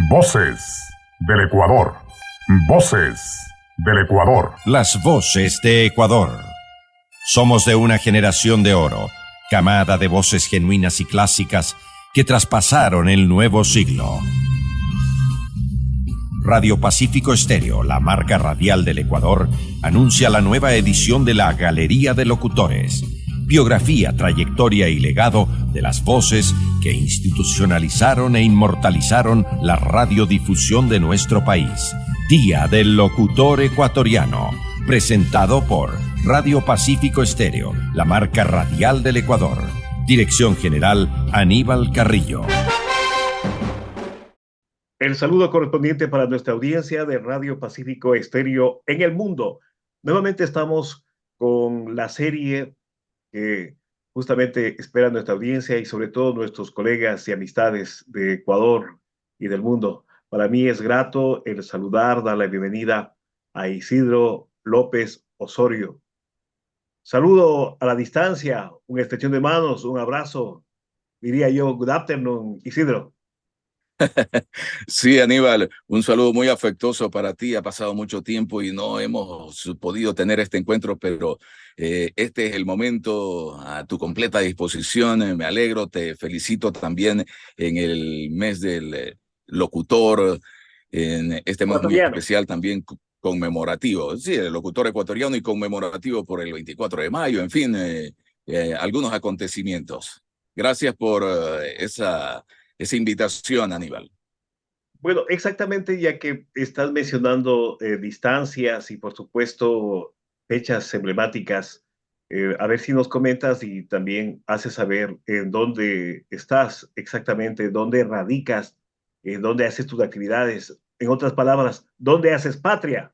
Voces del Ecuador. Voces del Ecuador. Las voces de Ecuador. Somos de una generación de oro, camada de voces genuinas y clásicas que traspasaron el nuevo siglo. Radio Pacífico Estéreo, la marca radial del Ecuador, anuncia la nueva edición de la Galería de Locutores. Biografía, trayectoria y legado de las voces que institucionalizaron e inmortalizaron la radiodifusión de nuestro país. Día del Locutor Ecuatoriano, presentado por Radio Pacífico Estéreo, la marca radial del Ecuador. Dirección General Aníbal Carrillo. El saludo correspondiente para nuestra audiencia de Radio Pacífico Estéreo en el mundo. Nuevamente estamos con la serie que justamente espera nuestra audiencia y sobre todo nuestros colegas y amistades de Ecuador y del mundo. Para mí es grato el saludar, dar la bienvenida a Isidro López Osorio. Saludo a la distancia, una extensión de manos, un abrazo. Diría yo, good afternoon, Isidro. Sí, Aníbal, un saludo muy afectuoso para ti. Ha pasado mucho tiempo y no hemos podido tener este encuentro, pero este es el momento a tu completa disposición. Me alegro, te felicito también en el mes del locutor, en este mes muy especial también conmemorativo. Sí, el locutor ecuatoriano y conmemorativo por el 24 de mayo, en fin, algunos acontecimientos. Gracias por esa invitación, Aníbal. Bueno, exactamente, ya que estás mencionando distancias y por supuesto fechas emblemáticas, a ver si nos comentas y también haces saber en dónde estás exactamente, dónde radicas, dónde haces tus actividades. En otras palabras, ¿dónde haces patria?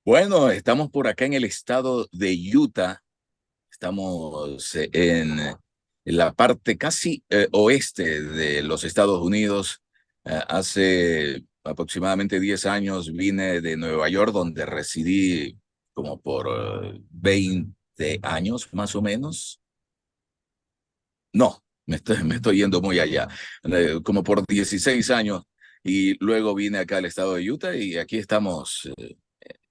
Bueno, estamos por acá en el estado de Utah. Estamos en la parte casi oeste de los Estados Unidos. Hace aproximadamente 10 años vine de Nueva York, donde residí como por 20 años más o menos. No, me estoy yendo muy allá, como por 16 años. Y luego vine acá al estado de Utah y aquí estamos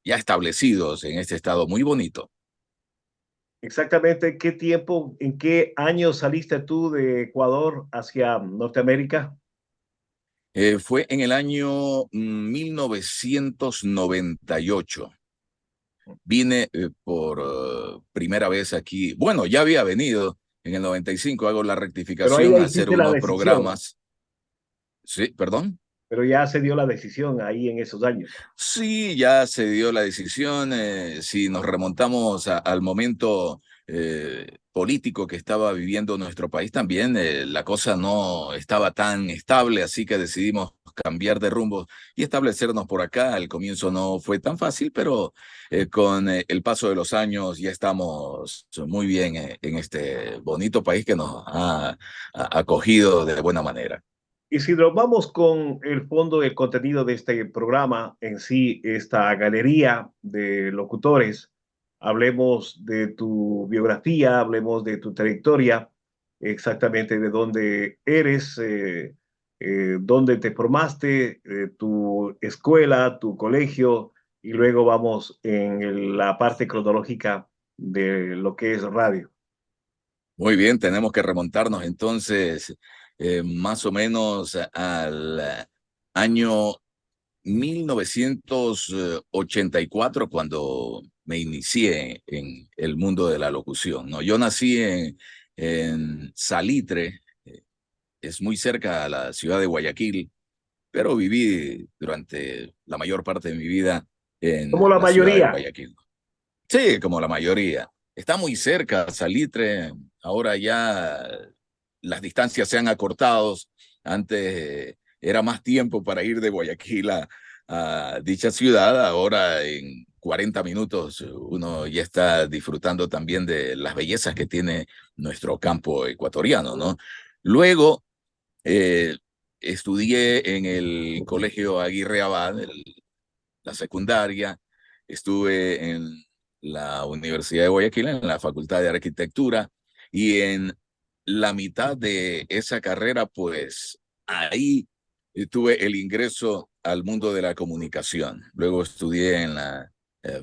ya establecidos en este estado muy bonito. Exactamente, ¿qué tiempo, en qué año saliste tú de Ecuador hacia Norteamérica? Fue en el año 1998. Vine por primera vez aquí. Bueno, ya había venido en el 95, hago la Pero ahí rectificación, ya a hacer hiciste la unos decisión, programas. Sí, perdón. pero ya se dio la decisión ahí en esos años. Sí, ya se dio la decisión. Si nos remontamos al momento político que estaba viviendo nuestro país también, la cosa no estaba tan estable, así que decidimos cambiar de rumbo y establecernos por acá. Al comienzo no fue tan fácil, pero con el paso de los años ya estamos muy bien en este bonito país que nos ha acogido de buena manera. Isidro, vamos con el fondo del contenido de este programa en sí, esta galería de locutores. Hablemos de tu biografía, hablemos de tu trayectoria, exactamente de dónde eres, dónde te formaste, tu escuela, tu colegio, y luego vamos en la parte cronológica de lo que es radio. Muy bien, tenemos que remontarnos entonces más o menos al año 1984, cuando me inicié en el mundo de la locución, ¿no? Yo nací en Salitre, es muy cerca a la ciudad de Guayaquil, pero viví durante la mayor parte de mi vida en Como la la ciudad de mayoría. Guayaquil. Sí, como la mayoría. Está muy cerca Salitre, ahora ya las distancias se han acortado. Antes era más tiempo para ir de Guayaquil a dicha ciudad, ahora en 40 minutos uno ya está disfrutando también de las bellezas que tiene nuestro campo ecuatoriano, ¿no? Luego eh, estudié en el Colegio Aguirre Abad, la secundaria, estuve en la Universidad de Guayaquil, en la Facultad de Arquitectura, y en la mitad de esa carrera, pues ahí tuve el ingreso al mundo de la comunicación. Luego estudié en la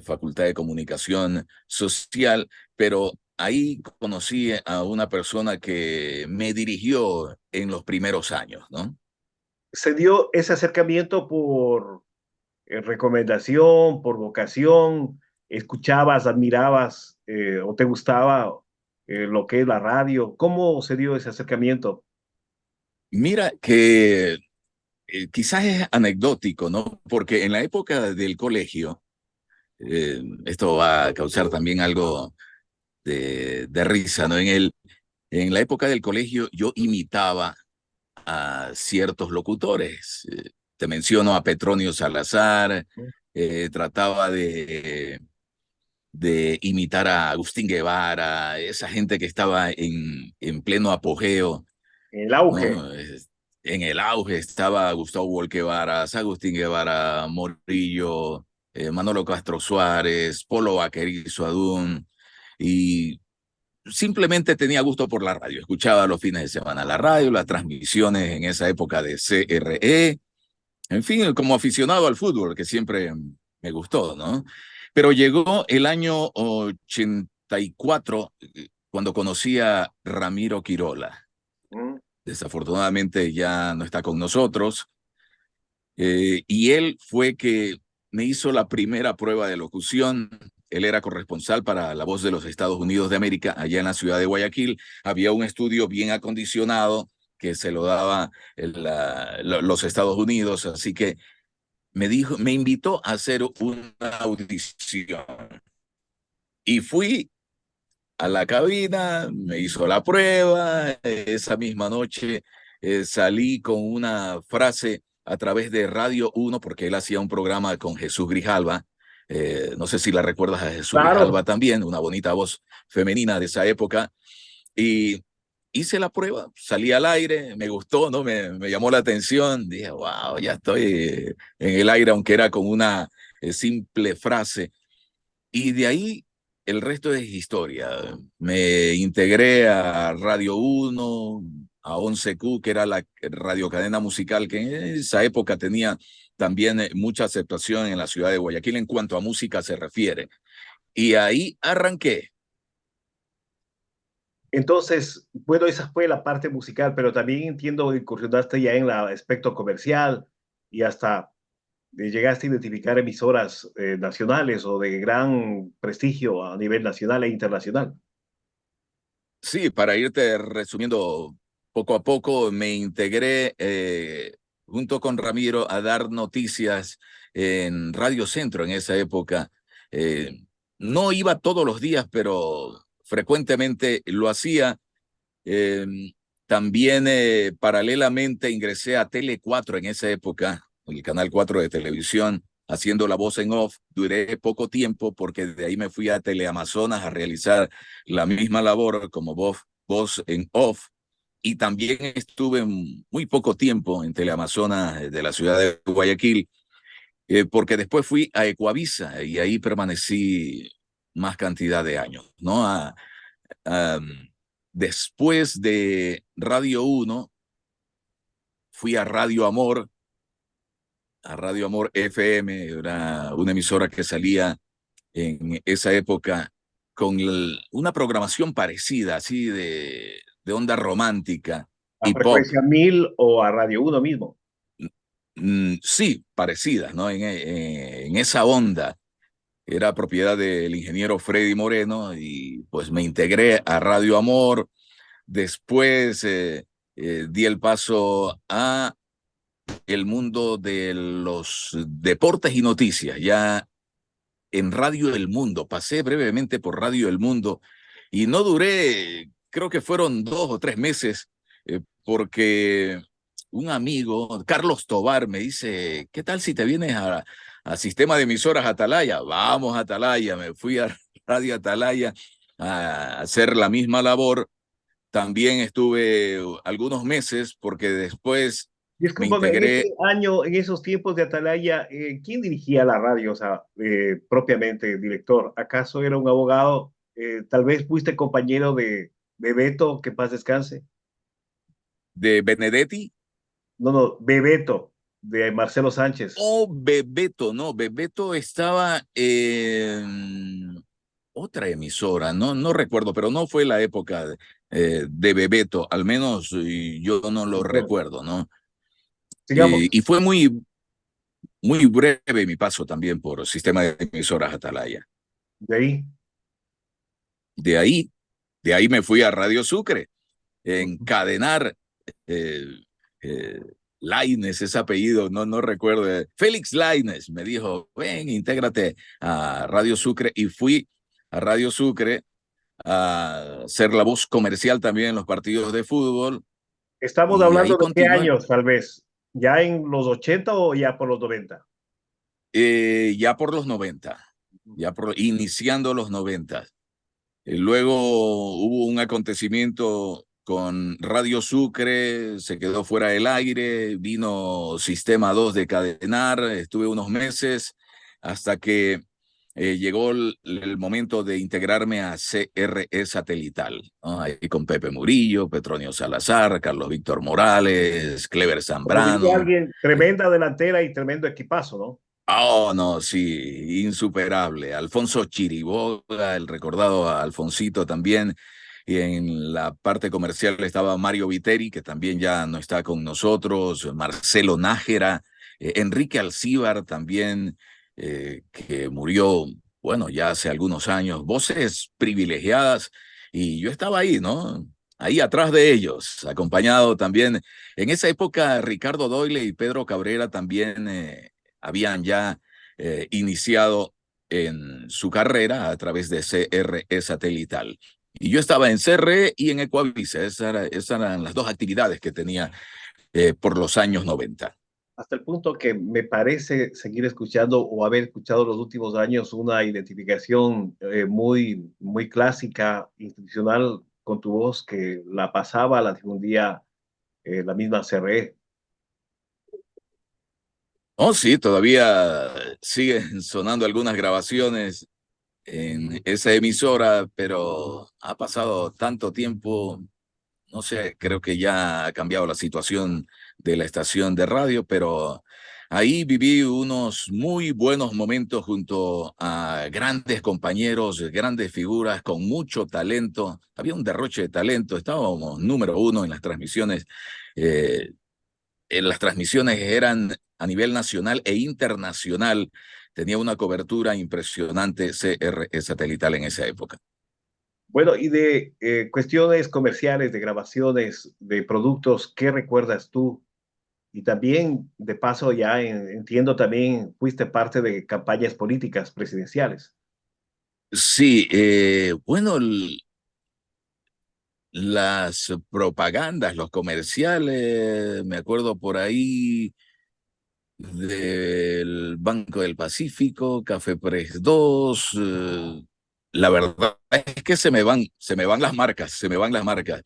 Facultad de Comunicación Social, pero ahí conocí a una persona que me dirigió en los primeros años, ¿no? ¿Se dio ese acercamiento por recomendación, por vocación? ¿Escuchabas, admirabas o te gustaba lo que es la radio? ¿Cómo se dio ese acercamiento? Mira que quizás es anecdótico, ¿no? Porque en la época del colegio, esto va a causar también algo de risa, ¿no? En la época del colegio yo imitaba a ciertos locutores. Te menciono a Petronio Salazar, trataba de imitar a Agustín Guevara, esa gente que estaba en pleno apogeo, En el auge. ¿no? En el auge estaba Gustavo Bolquevaras, Agustín Guevara, Morillo, Manolo Castro Suárez, Polo Vaquerizo Adún, y simplemente tenía gusto por la radio. Escuchaba los fines de semana la radio, las transmisiones en esa época de CRE, en fin, como aficionado al fútbol, que siempre me gustó, ¿no? Pero llegó el año 84, cuando conocí a Ramiro Quirola. Mm. Desafortunadamente ya no está con nosotros. Y él fue que me hizo la primera prueba de locución. Él era corresponsal para La Voz de los Estados Unidos de América, allá en la ciudad de Guayaquil. Había un estudio bien acondicionado que se lo daba los Estados Unidos, así que me invitó a hacer una audición. Y fui a la cabina, me hizo la prueba. Esa misma noche salí con una frase a través de Radio Uno, porque él hacía un programa con Jesús Grijalva. No sé si la recuerdas a Jesús Claro. Grijalva también, una bonita voz femenina de esa época. Y hice la prueba, salí al aire, me gustó, ¿no? Me llamó la atención. Dije, wow, ya estoy en el aire, aunque era con una simple frase. Y de ahí el resto es historia. Me integré a Radio Uno, a 11Q, que era la radiocadena musical que en esa época tenía también mucha aceptación en la ciudad de Guayaquil en cuanto a música se refiere. Y ahí arranqué. Entonces, bueno, esa fue la parte musical, pero también entiendo que incursionaste ya en el aspecto comercial y hasta llegaste a identificar emisoras nacionales o de gran prestigio a nivel nacional e internacional. Sí, para irte resumiendo poco a poco, me integré junto con Ramiro a dar noticias en Radio Centro en esa época. Eh, no iba todos los días, pero frecuentemente lo hacía. Eh, También paralelamente ingresé a Tele 4 en esa época, el canal 4 de televisión, haciendo la voz en off. Duré poco tiempo porque de ahí me fui a Teleamazonas a realizar la misma labor como voz en off. Y también estuve muy poco tiempo en Teleamazonas de la ciudad de Guayaquil, porque después fui a Ecuavisa y ahí permanecí más cantidad de años, ¿no? Um, Después de Radio Uno, fui a Radio Amor FM, era una emisora que salía en esa época con una programación parecida, así de onda romántica ¿A y pop. Frecuencia 1000 o a Radio Uno mismo? Sí, parecidas, ¿no? En esa onda. Era propiedad del ingeniero Freddy Moreno y pues me integré a Radio Amor. Después di el paso a el mundo de los deportes y noticias, ya en Radio El Mundo. Pasé brevemente por Radio El Mundo y no duré, creo que fueron 2 o 3 meses, porque un amigo, Carlos Tobar, me dice, ¿qué tal si te vienes a Sistema de Emisoras Atalaya? Vamos a Atalaya. Me fui a Radio Atalaya a hacer la misma labor. También estuve algunos meses porque después me Discúlpame, en ese integré año, en esos tiempos de Atalaya, ¿quién dirigía la radio? O sea, propiamente, director. ¿Acaso era un abogado? Tal vez fuiste compañero de Beto, que paz descanse. de Benedetti. no, Bebeto, de Marcelo Sánchez. Oh, Bebeto, no, Bebeto estaba en otra emisora, no recuerdo, pero no fue la época de Bebeto, al menos yo no lo Bueno, recuerdo, ¿no? sigamos. Y fue muy breve mi paso también por sistema de emisoras Atalaya. De ahí. De ahí, de ahí me fui a Radio Sucre, Ujú. encadenar eh, eh, Laines, ese apellido, no recuerdo. Félix Laines me dijo, ven, intégrate a Radio Sucre, y fui a Radio Sucre a ser la voz comercial también en los partidos de fútbol, Estamos y ahí hablando de qué continué años, tal vez. ¿Ya en los 80 o ya por los 90? ya por los 90, iniciando los 90. Luego hubo un acontecimiento con Radio Sucre, se quedó fuera del aire, vino Sistema 2 de Cadenar, estuve unos meses hasta que llegó el momento de integrarme a CRE Satelital, ¿no? Ahí con Pepe Murillo, Petronio Salazar, Carlos Víctor Morales, Clever Como diría Zambrano. alguien, tremenda delantera y tremendo equipazo, ¿no? Oh, no, sí, insuperable. Alfonso Chiriboga, el recordado Alfonsito también. Y en la parte comercial estaba Mario Viteri, que también ya no está con nosotros, Marcelo Nájera, Enrique Alcíbar también, que murió, bueno, ya hace algunos años. Voces privilegiadas, y yo estaba ahí, ¿no? Ahí atrás de ellos, acompañado también. En esa época, Ricardo Doyle y Pedro Cabrera también habían ya iniciado en su carrera a través de CRE Satelital. Y yo estaba en CRE y en Ecuavisa. Esas eran las dos actividades que tenía por los años 90. Hasta el punto que me parece seguir escuchando o haber escuchado los últimos años una identificación muy clásica, institucional, con tu voz que la pasaba, la difundía la misma CRE. Oh, sí, todavía siguen sonando algunas grabaciones en esa emisora, pero ha pasado tanto tiempo. No sé, creo que ya ha cambiado la situación de la estación de radio, pero ahí viví unos muy buenos momentos junto a grandes compañeros, grandes figuras con mucho talento. Había un derroche de talento, estábamos número uno en las transmisiones. Las transmisiones eran a nivel nacional e internacional. Tenía una cobertura impresionante CRE Satelital en esa época. Bueno, y de cuestiones comerciales, de grabaciones, de productos, ¿qué recuerdas tú? Y también, de paso, ya entiendo también, fuiste parte de campañas políticas presidenciales. Sí, bueno, las propagandas, los comerciales, me acuerdo por ahí del Banco del Pacífico, Café Press 2. La verdad es que se me van las marcas, se me van las marcas.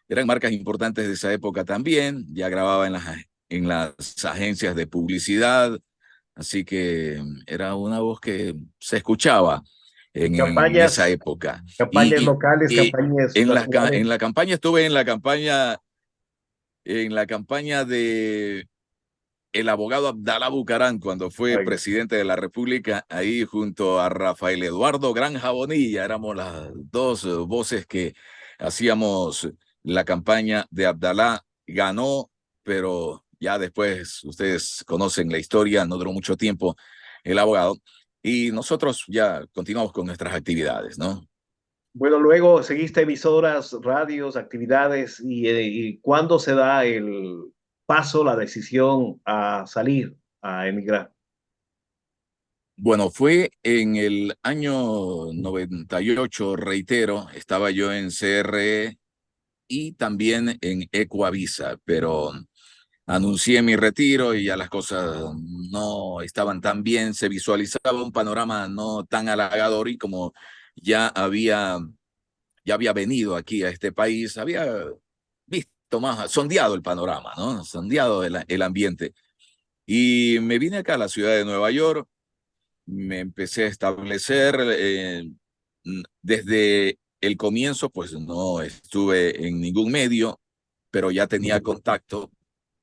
Eran marcas importantes de esa época también. Ya grababa en las agencias de publicidad, así que era una voz que se escuchaba en esa Campañas, época. campañas Y, locales, y campañas en nacionales. la campaña estuve en la campaña de el abogado Abdalá Bucarán cuando fue Oiga, presidente de la República, ahí junto a Rafael Eduardo Granja Bonilla. Éramos las dos voces que hacíamos la campaña de Abdalá. Ganó, pero ya después ustedes conocen la historia, no duró mucho tiempo el abogado, y nosotros ya continuamos con nuestras actividades, ¿no? bueno, luego seguiste emisoras, radios, actividades, y ¿cuándo se da el paso, la decisión a salir, a emigrar? Bueno, fue en el año 98, reitero, estaba yo en CRE y también en Ecuavisa, pero anuncié mi retiro y ya las cosas no estaban tan bien, se visualizaba un panorama no tan halagador, y como ya había venido aquí a este país, había visto más, sondeado el panorama, ¿no? Sondeado el ambiente. Y me vine acá a la ciudad de Nueva York, me empecé a establecer desde el comienzo, pues no estuve en ningún medio, pero ya tenía contacto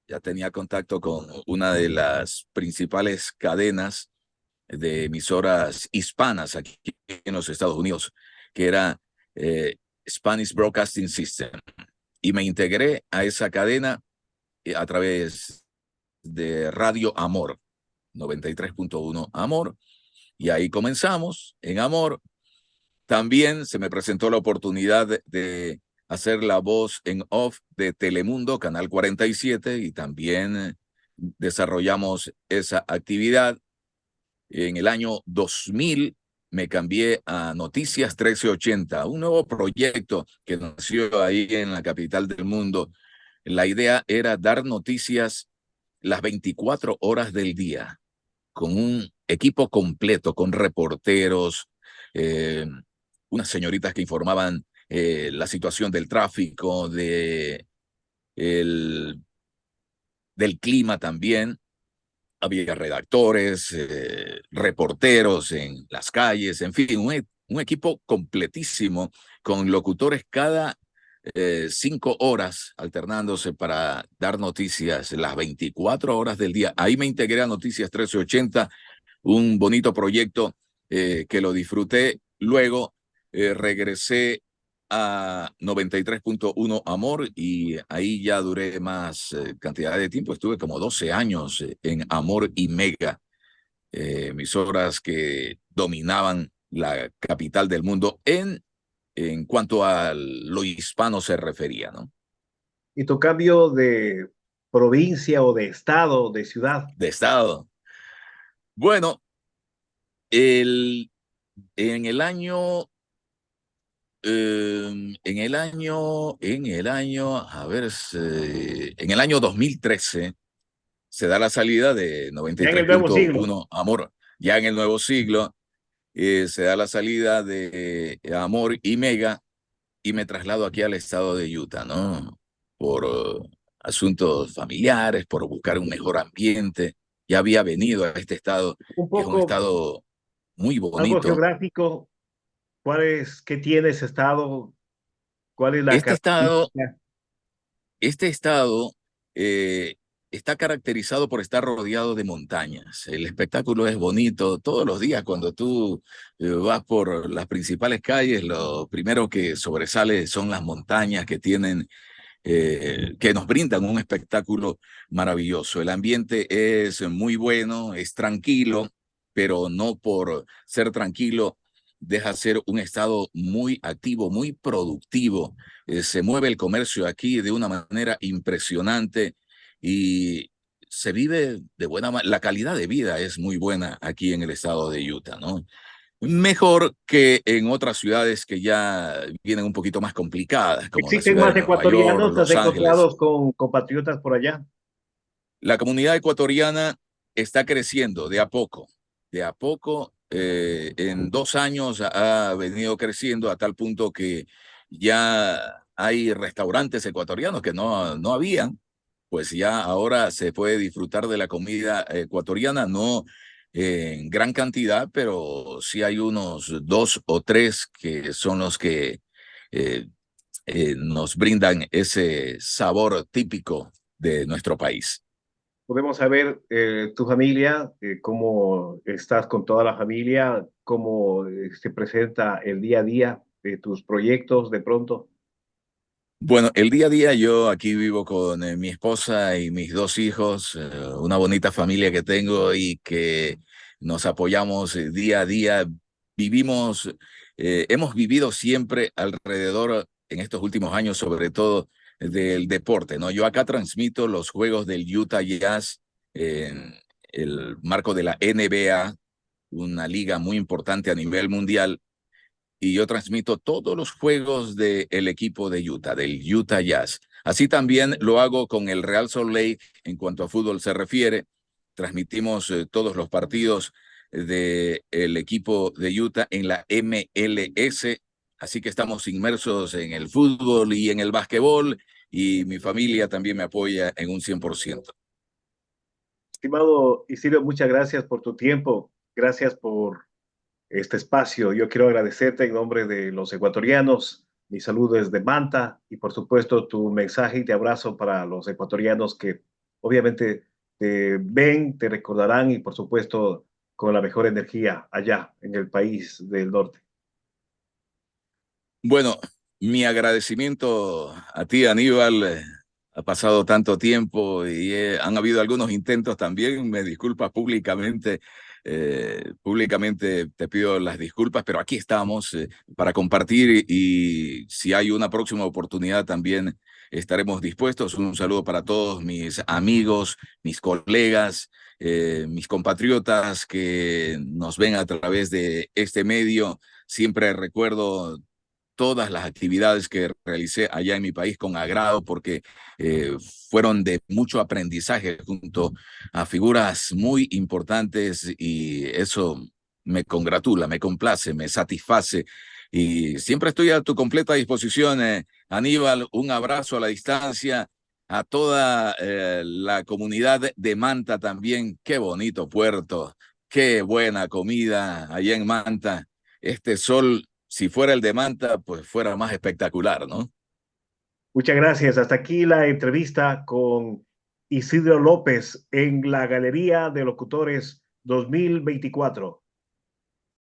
ya tenía contacto con una de las principales cadenas de emisoras hispanas aquí en los Estados Unidos, que era Spanish Broadcasting System. Y me integré a esa cadena a través de Radio Amor, 93.1 Amor, y ahí comenzamos en Amor. También se me presentó la oportunidad de hacer la voz en off de Telemundo, Canal 47, y también desarrollamos esa actividad. En el año 2000 me cambié a Noticias 1380, un nuevo proyecto que nació ahí en la capital del mundo. La idea era dar noticias las 24 horas del día, con un equipo completo, con reporteros, eh, unas señoritas que informaban la situación del tráfico, el, del clima también. Había redactores, reporteros en las calles, en fin, un equipo completísimo con locutores cada 5 horas alternándose para dar noticias las 24 horas del día. Ahí me integré a Noticias 1380, un bonito proyecto que lo disfruté. Luego regresé a 93.1 Amor y ahí ya duré más cantidad de tiempo. Estuve como 12 años en Amor y Mega, emisoras que dominaban la capital del mundo en cuanto a lo hispano se refería, ¿no? ¿Y tu cambio de provincia o de estado, de ciudad? De estado. Bueno, el, en el año a ver, en el año 2013 se da la salida de Ya en el nuevo siglo. 93.1 Amor. Ya en el nuevo siglo se da la salida de Amor y Mega y me traslado aquí al estado de Utah, ¿no? Por asuntos familiares, por buscar un mejor ambiente. Ya había venido a este estado, Un que es un poco, estado muy algo bonito. geográfico. ¿Qué tiene ese estado? ¿Cuál es la Este estado característica? Este estado eh, está caracterizado por estar rodeado de montañas. El espectáculo es bonito. Todos los días cuando tú vas por las principales calles, lo primero que sobresale son las montañas que nos brindan un espectáculo maravilloso. El ambiente es muy bueno, es tranquilo, pero no por ser tranquilo deja ser un estado muy activo, muy productivo. Se mueve el comercio aquí de una manera impresionante y se vive de buena manera. La calidad de vida es muy buena aquí en el estado de Utah, ¿no? Mejor que en otras ciudades que ya vienen un poquito más complicadas, como la ¿Existen ciudad de más Nueva York, ecuatorianos? ¿Te has Los Ángeles. encontrado con compatriotas por allá? La comunidad ecuatoriana está creciendo de a poco. De a poco, en 2 años ha venido creciendo a tal punto que ya hay restaurantes ecuatorianos que no habían. Pues ya ahora se puede disfrutar de la comida ecuatoriana, no en gran cantidad, pero sí hay unos 2 o 3 que son los que eh, nos brindan ese sabor típico de nuestro país. Podemos saber tu familia, cómo estás con toda la familia, cómo se presenta el día a día de tus proyectos de pronto. Bueno, el día a día yo aquí vivo con mi esposa y mis 2 hijos, una bonita familia que tengo y que nos apoyamos día a día. Vivimos, hemos vivido siempre alrededor, en estos últimos años, sobre todo del deporte, ¿no? Yo acá transmito los juegos del Utah Jazz en el marco de la NBA, una liga muy importante a nivel mundial y yo transmito todos los juegos del equipo de Utah, del Utah Jazz. Así también lo hago con el Real Salt Lake en cuanto a fútbol se refiere. Transmitimos todos los partidos del equipo de Utah en la MLS. Así que estamos inmersos en el fútbol y en el básquetbol y mi familia también me apoya en un 100%. Estimado Isidro, muchas gracias por tu tiempo, gracias por este espacio. Yo quiero agradecerte en nombre de los ecuatorianos. Mi saludo desde Manta y por supuesto tu mensaje y te abrazo para los ecuatorianos que obviamente te ven, te recordarán y por supuesto con la mejor energía allá en el país del norte. Bueno, mi agradecimiento a ti, Aníbal. Ha pasado tanto tiempo y han habido algunos intentos también. Me disculpas públicamente. Públicamente te pido las disculpas, pero aquí estamos para compartir y si hay una próxima oportunidad también estaremos dispuestos. Un saludo para todos mis amigos, mis colegas, mis compatriotas que nos ven a través de este medio. Siempre recuerdo todas las actividades que realicé allá en mi país con agrado porque eh, fueron de mucho aprendizaje junto a figuras muy importantes y eso me congratula, me complace, me satisface y siempre estoy a tu completa disposición, Aníbal. Un abrazo a la distancia a toda la comunidad de Manta también. Qué bonito puerto, qué buena comida allá en Manta. Este sol, si fuera el de Manta, pues fuera más espectacular, ¿no? Muchas gracias. Hasta aquí la entrevista con Isidro López en la Galería de Locutores 2024.